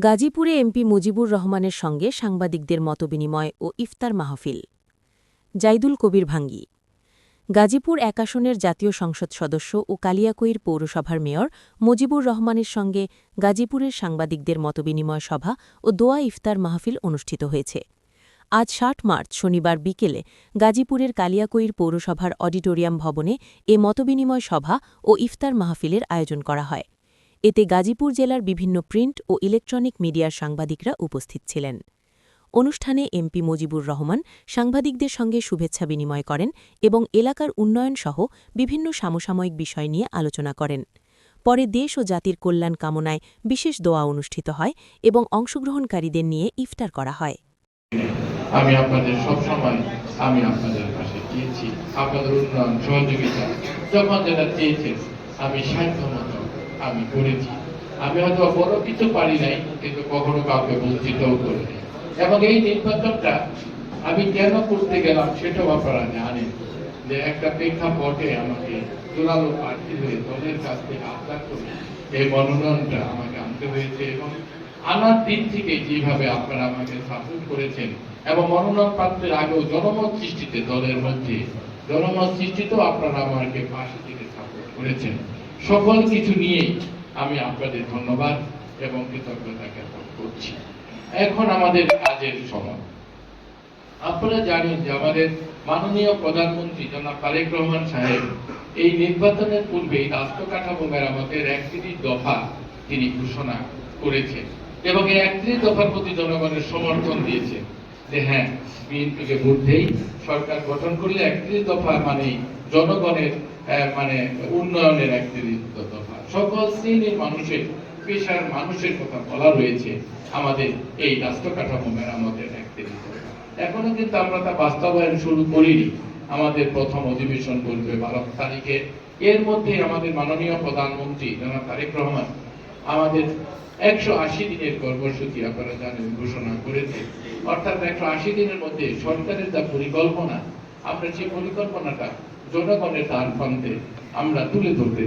গাজীপুরে এমপি মুজিবুর রহমানের সঙ্গে সাংবাদিকদের মতবিনিময় ও ইফতার মাহফিল। জাইদুল কবির ভাঙ্গি। গাজীপুর ১ আসনের জাতীয় সংসদ সদস্য ও কালিয়াকৈর পৌরসভার মেয়র মুজিবুর রহমানের সঙ্গে গাজীপুরের সাংবাদিকদের মতবিনিময় সভা ও দোয়া ইফতার মাহফিল অনুষ্ঠিত হয়েছে। আজ ৭ মার্চ শনিবার বিকেলে গাজীপুরের কালিয়াকৈর পৌরসভার অডিটোরিয়াম ভবনে এ মতবিনিময় সভা ও ইফতার মাহফিলের আয়োজন করা হয়। এতে গাজীপুর জেলার বিভিন্ন প্রিন্ট ও ইলেকট্রনিক মিডিয়ার সাংবাদিকরা উপস্থিত ছিলেন। অনুষ্ঠানে এমপি মুজিবুর রহমান সাংবাদিকদের সঙ্গে শুভেচ্ছা বিনিময় করেন এবং এলাকার উন্নয়নসহ বিভিন্ন সমসাময়িক বিষয় নিয়ে আলোচনা করেন। পরে দেশ ও জাতির কল্যাণ কামনায় বিশেষ দোয়া অনুষ্ঠিত হয় এবং অংশগ্রহণকারীদের নিয়ে ইফতার করা হয়। আমি আপনাদের সবসময় আপনাদের পাশে দিয়েছি, আপনাদের উন্নয়ন সহযোগিতা যখন যেটা চেয়েছেন আমি সাধ্যমতো আমি করেছি। আমি হয়তো বড় কিছু পারি নাই, কিন্তু কখনো কাউকে বঞ্চিতও করিনি। এবং এই নির্বাচনটা আমি কেন করতে গেলাম সেটাও আপনারা জানেন, যে একটা প্রেক্ষাপটে আমাকে জোরালো প্রার্থী হয়ে দলের কাছ থেকে আবদার করে এই মনোনয়নটা আমাকে আনতে হয়েছে। এবং আনার দিন থেকে যেভাবে আপনারা আমাকে সাপোর্ট করেছেন এবং মনোনয়ন প্রাপ্তির আগেও জনমত সৃষ্টিতে দলের মধ্যে জনমত সৃষ্টিতেও আপনারা আমাকে পাশে থেকে সাপোর্ট করেছেন, সকল কিছু নিয়েই আমি আপনাদের ধন্যবাদ এবং কৃতজ্ঞতা জ্ঞাপন করছি। এখন আমাদের কাজের সময়। আপনারা জানেন যে আমাদের মাননীয় প্রধানমন্ত্রী জনাব তারেক রহমান সাহেব এই নির্বাচনের পূর্বে রাষ্ট্র কাঠামো মেরামতের ৩১ দফা তিনি ঘোষণা করেছেন এবং এই ৩১ দফার প্রতি জনগণের সমর্থন দিয়েছেন, যে হ্যাঁ, বিএনপিকে ভোট দেই, সরকার গঠন করলে ৩১ দফা মানে জনগণের উন্নয়নের ৩১ দফা, সকল শ্রেণীর মানুষের পেশার মানুষের কথা বলা রয়েছে আমাদের এই রাষ্ট্র কাঠামো মেরামতের ৩১ দফা। এখনো কিন্তু আমরা তা বাস্তবায়ন শুরু করিনি। আমাদের প্রথম অধিবেশন করবে ১২ তারিখে। এর মধ্যে আমাদের মাননীয় প্রধানমন্ত্রী জনাব তারেক রহমান আমাদের ১৮০ দিনের কর্মসূচি আপনারা জানেন ঘোষণা করেছে। অর্থাৎ ১৮০ দিনের মধ্যে সরকারের যা পরিকল্পনা, আমরা সেই পরিকল্পনাটা জনগণের দ্বার প্রান্তে আমরা তুলে ধরতে